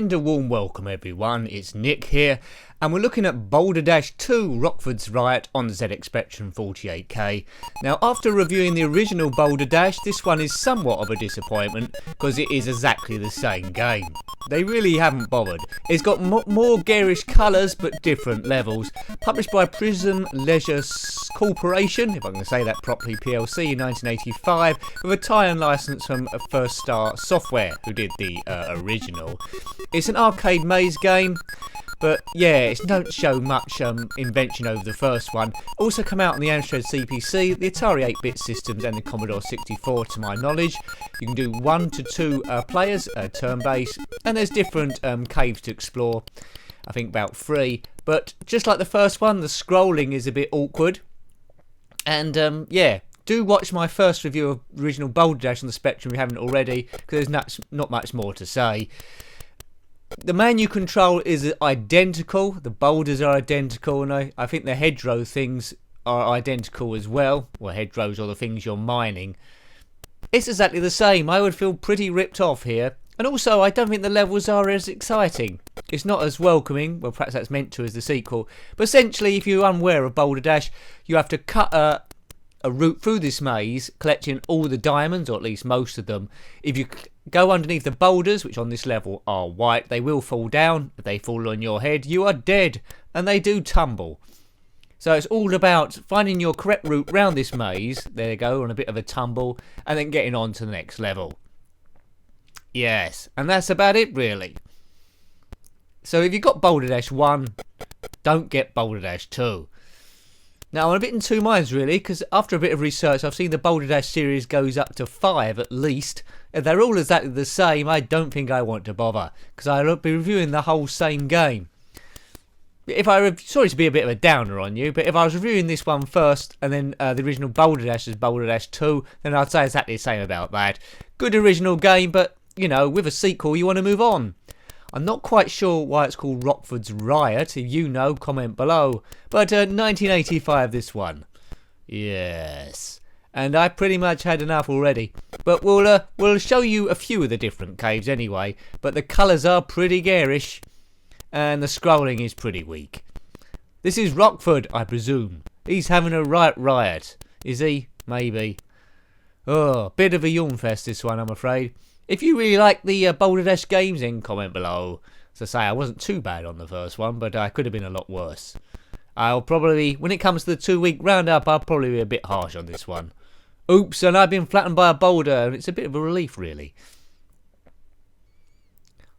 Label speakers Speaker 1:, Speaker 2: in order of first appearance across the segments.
Speaker 1: And a warm welcome everyone, it's Nick here, and we're looking at Boulder Dash II ROCKFORD'S RIOT on the ZX Spectrum 48K. Now after reviewing the original Boulder Dash, this one is somewhat of a disappointment because it is exactly the same game. They really haven't bothered. It's got more garish colours but different levels. Published by Prism Leisure Corporation, if I can say that properly, PLC in 1985, with a tie-in licence from First Star Software, who did the original. It's an arcade maze game, but yeah, it don't show much invention over the first one. Also come out on the Amstrad CPC, the Atari 8-bit systems and the Commodore 64 to my knowledge. You can do 1 to 2 players, turn-based, and there's different caves to explore. I think about 3, but just like the first one, the scrolling is a bit awkward. And yeah, do watch my first review of original Boulder Dash on the Spectrum if you haven't already, because there's not much more to say. The menu control is identical, the boulders are identical, and I think the hedgerow things are identical as well. Well, hedgerows are the things you're mining. It's exactly the same. I would feel pretty ripped off here. And also, I don't think the levels are as exciting. It's not as welcoming, well perhaps that's meant to as the sequel. But essentially, if you're unaware of Boulder Dash, you have to cut a route through this maze, collecting all the diamonds, or at least most of them. If you go underneath the boulders, which on this level are white, they will fall down. If they fall on your head, you are dead, and they do tumble. So it's all about finding your correct route round this maze, there you go, on a bit of a tumble, and then getting on to the next level. Yes, and that's about it really. So if you've got Boulder Dash 1, don't get Boulder Dash 2. Now, I'm a bit in two minds really, because after a bit of research, I've seen the Boulder Dash series goes up to 5 at least. If they're all exactly the same, I don't think I want to bother, because I'll be reviewing the whole same game. Sorry to be a bit of a downer on you, but if I was reviewing this one first, and then the original Boulder Dash is Boulder Dash 2, then I'd say exactly the same about that. Good original game, but, you know, with a sequel, you want to move on. I'm not quite sure why it's called ROCKFORD'S RIOT. If you know, comment below. But 1985 this one. Yes. And I pretty much had enough already. But we'll show you a few of the different caves anyway. But the colours are pretty garish. And the scrolling is pretty weak. This is Rockford, I presume. He's having a riot. Is he? Maybe. Oh, bit of a yawn fest this one, I'm afraid. If you really like the Boulder Dash games, then comment below. As I say, I wasn't too bad on the first one, but I could have been a lot worse. I'll probably, when it comes to the 2-week roundup, I'll probably be a bit harsh on this one. Oops, and I've been flattened by a boulder, and it's a bit of a relief, really.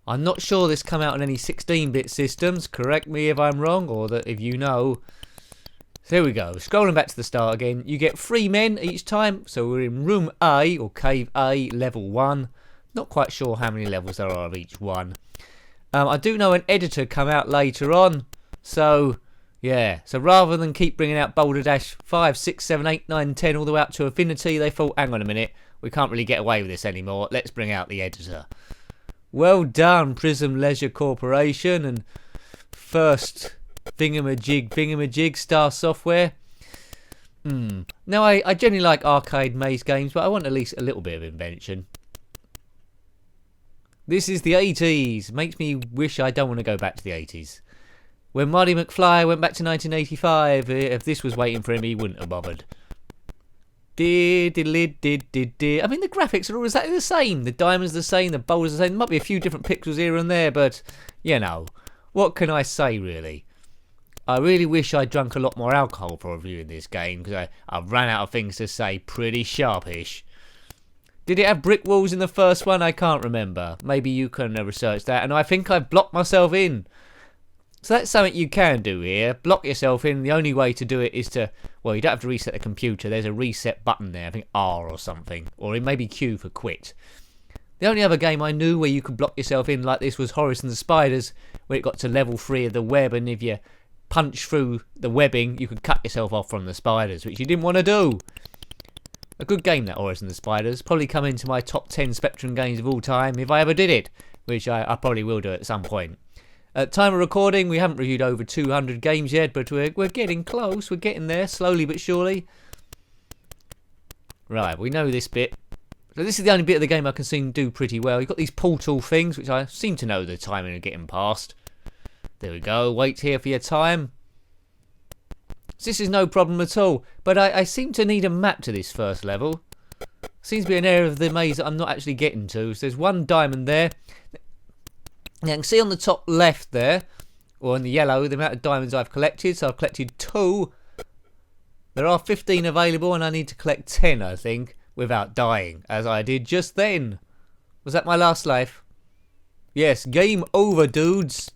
Speaker 1: I'm not sure this come out on any 16-bit systems. Correct me if I'm wrong, or that if you know. So here we go. Scrolling back to the start again. You get 3 men each time, so we're in Room A, or Cave A, Level 1. Not quite sure how many levels there are of each one. I do know an editor come out later on. So, yeah. So rather than keep bringing out Boulder Dash 5, 6, 7, 8, 9, 10 all the way up to Infinity, they thought, hang on a minute, we can't really get away with this anymore. Let's bring out the editor. Well done, Prism Leisure Corporation and First Thingamajig Star Software. Now, I generally like arcade maze games, but I want at least a little bit of invention. This is the 80s. Makes me wish I don't want to go back to the 80s. When Marty McFly went back to 1985, if this was waiting for him, he wouldn't have bothered. I mean, the graphics are all exactly the same. The diamonds are the same, the boulders are the same. There might be a few different pixels here and there, but, you know, what can I say, really? I really wish I'd drunk a lot more alcohol for reviewing this game, because I've ran out of things to say pretty sharpish. Did it have brick walls in the first one? I can't remember. Maybe you can research that. And I think I've blocked myself in. So that's something you can do here. Block yourself in. The only way to do it is to... Well, you don't have to reset the computer. There's a reset button there. I think R or something. Or it may be Q for quit. The only other game I knew where you could block yourself in like this was Horace and the Spiders, where it got to level 3 of the web, and if you punch through the webbing, you could cut yourself off from the spiders, which you didn't want to do. A good game, that Horace and the Spiders. Probably come into my top 10 Spectrum games of all time if I ever did it, which I probably will do at some point. At time of recording, we haven't reviewed over 200 games yet, but we're getting close. We're getting there, slowly but surely. Right, we know this bit. So this is the only bit of the game I can seem to do pretty well. You've got these portal things, which I seem to know the timing of getting past. There we go. Wait here for your time. So this is no problem at all. But I seem to need a map to this first level. Seems to be an area of the maze that I'm not actually getting to. So there's one diamond there. Now you can see on the top left there, or in the yellow, the amount of diamonds I've collected. So I've collected 2. There are 15 available and I need to collect 10, I think, without dying, as I did just then. Was that my last life? Yes, game over, dudes.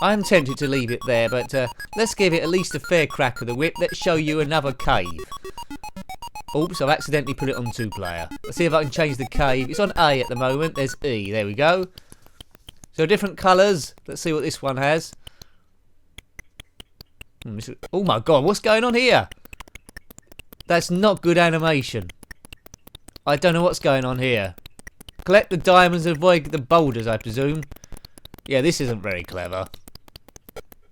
Speaker 1: I'm tempted to leave it there, but let's give it at least a fair crack of the whip. Let's show you another cave. Oops, I've accidentally put it on 2-player. Let's see if I can change the cave. It's on A at the moment. There's E. There we go. So different colours. Let's see what this one has. Oh my god, what's going on here? That's not good animation. I don't know what's going on here. Collect the diamonds and avoid the boulders, I presume. Yeah, this isn't very clever.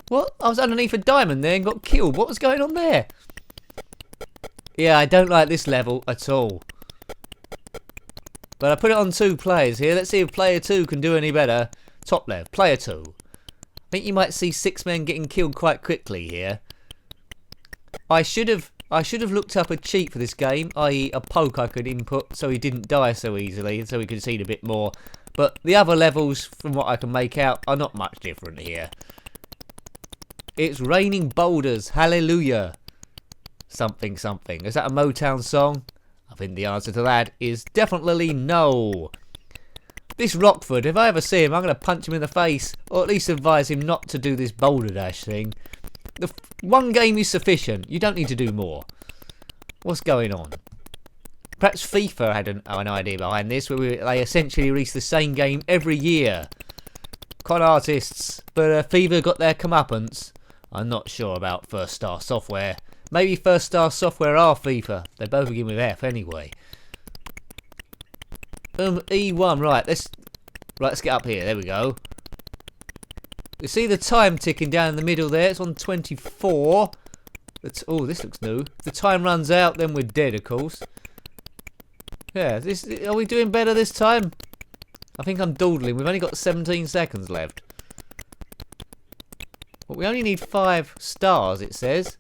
Speaker 1: What? I was underneath a diamond there and got killed. What was going on there? Yeah, I don't like this level at all. But I put it on 2 players here. Let's see if player 2 can do any better. Top left, player 2. I think you might see 6 men getting killed quite quickly here. I should have looked up a cheat for this game, i.e. a poke I could input so he didn't die so easily, so we could see it a bit more. But the other levels, from what I can make out, are not much different here. It's raining boulders, hallelujah. Something, something. Is that a Motown song? I think the answer to that is definitely no. This Rockford, if I ever see him, I'm going to punch him in the face, or at least advise him not to do this Boulder Dash thing. The one game is sufficient. You don't need to do more. What's going on? Perhaps FIFA had an idea behind this, where they essentially release the same game every year. Con artists, but FIFA got their comeuppance. I'm not sure about First Star Software. Maybe First Star Software are FIFA. They both begin with F anyway. E1, right, let's get up here. There we go. You see the time ticking down in the middle there? It's on 24. Oh, this looks new. If the time runs out, then we're dead, of course. Yeah, are we doing better this time? I think I'm dawdling. We've only got 17 seconds left. But we only need 5 stars, it says.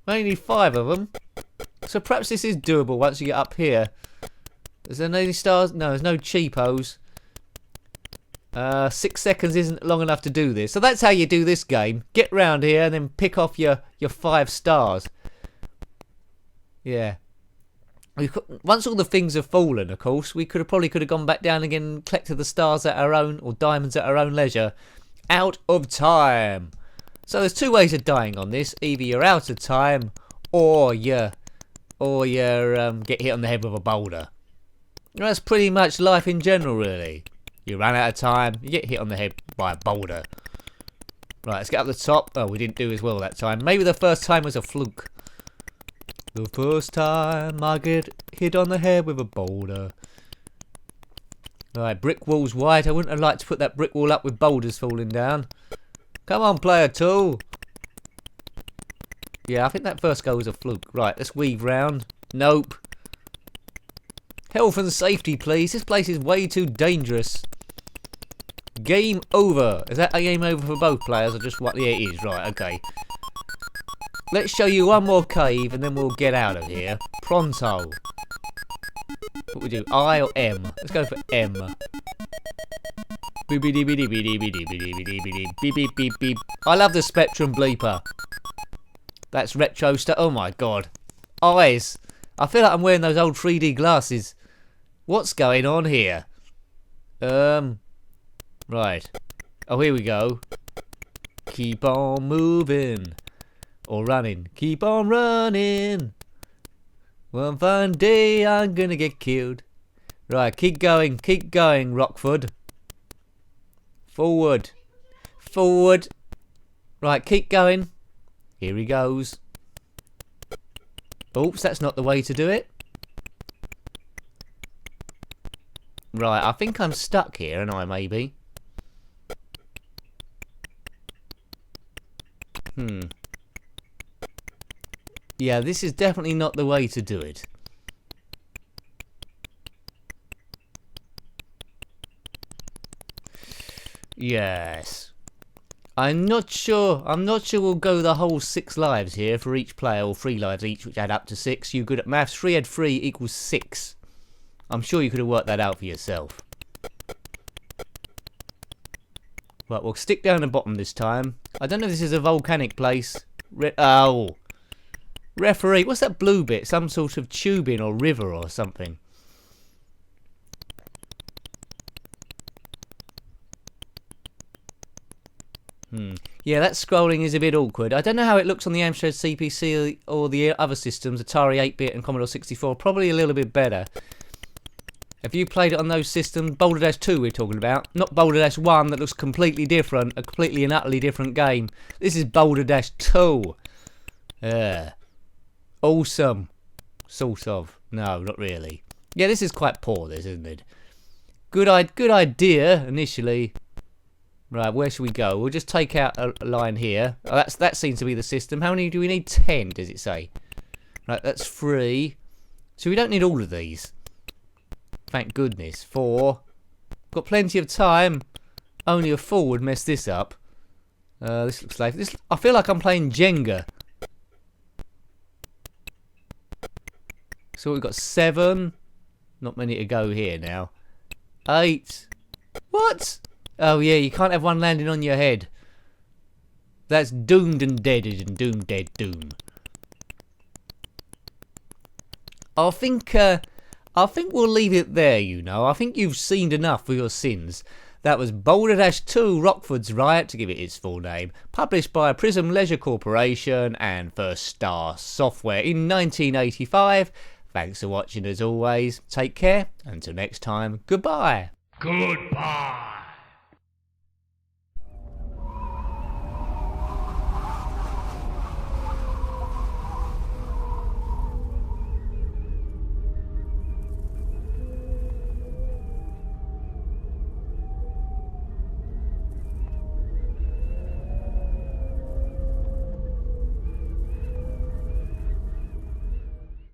Speaker 1: We only need 5 of them. So perhaps this is doable once you get up here. Is there any stars? No, there's no cheapos. 6 seconds isn't long enough to do this. So that's how you do this game. Get round here and then pick off your 5 stars. Yeah. Once all the things have fallen, of course, we probably could have gone back down again and collected the stars at our own, or diamonds at our own leisure. Out of time. So there's 2 ways of dying on this. Either you're out of time, or you get hit on the head with a boulder. That's pretty much life in general, really. You run out of time, you get hit on the head by a boulder. Right, let's get up the top. Oh, we didn't do as well that time. Maybe the first time was a fluke. The first time I get hit on the head with a boulder. Right, brick wall's white. I wouldn't have liked to put that brick wall up with boulders falling down. Come on, player 2. Yeah, I think that first go was a fluke. Right, let's weave round. Nope. Health and safety, please. This place is way too dangerous. Game over. Is that a game over for both players or just what? Yeah, it is. Right, okay. Let's show you one more cave and then we'll get out of here. Pronto. What we do? I or M? Let's go for M. I love the Spectrum bleeper. That's retro stuff. Oh my god. Eyes. I feel like I'm wearing those old 3D glasses. What's going on here? Right. Oh, here we go. Keep on moving. Or running. Keep on running. One fine day I'm gonna get killed. Right, keep going, Rockford. Forward. Forward. Right, keep going. Here he goes. Oops, that's not the way to do it. Right, I think I'm stuck here, and I maybe. Yeah, this is definitely not the way to do it. Yes. I'm not sure we'll go the whole 6 lives here for each player, or 3 lives each, which add up to 6. You good at maths? 3 add 3 equals 6. I'm sure you could have worked that out for yourself. Right, we'll stick down the bottom this time. I don't know if this is a volcanic place. Oh. Referee, what's that blue bit? Some sort of tubing or river or something. Yeah, that scrolling is a bit awkward. I don't know how it looks on the Amstrad CPC or the other systems, Atari 8-bit and Commodore 64. Probably a little bit better. Have you played it on those systems? Boulder Dash 2 we're talking about. Not Boulder Dash 1 that looks completely different. A completely and utterly different game. This is Boulder Dash 2. Awesome. Sort of. No, not really. Yeah, this is quite poor, this, isn't it? Good idea, initially. Right, where should we go? We'll just take out a line here. Oh, that seems to be the system. How many do we need? 10, does it say? Right, that's 3. So we don't need all of these. Thank goodness. 4. Got plenty of time. Only a fool would mess this up. This looks like this. I feel like I'm playing Jenga. So we've got 7. Not many to go here now. 8. What? Oh yeah, you can't have one landing on your head. That's doomed and deaded and doomed dead doom. I think we'll leave it there, you know. I think you've seen enough for your sins. That was Boulder Dash II ROCKFORD'S RIOT, to give it its full name, published by Prism Leisure Corporation and First Star Software in 1985. Thanks for watching as always. Take care. Until next time, goodbye.
Speaker 2: Goodbye.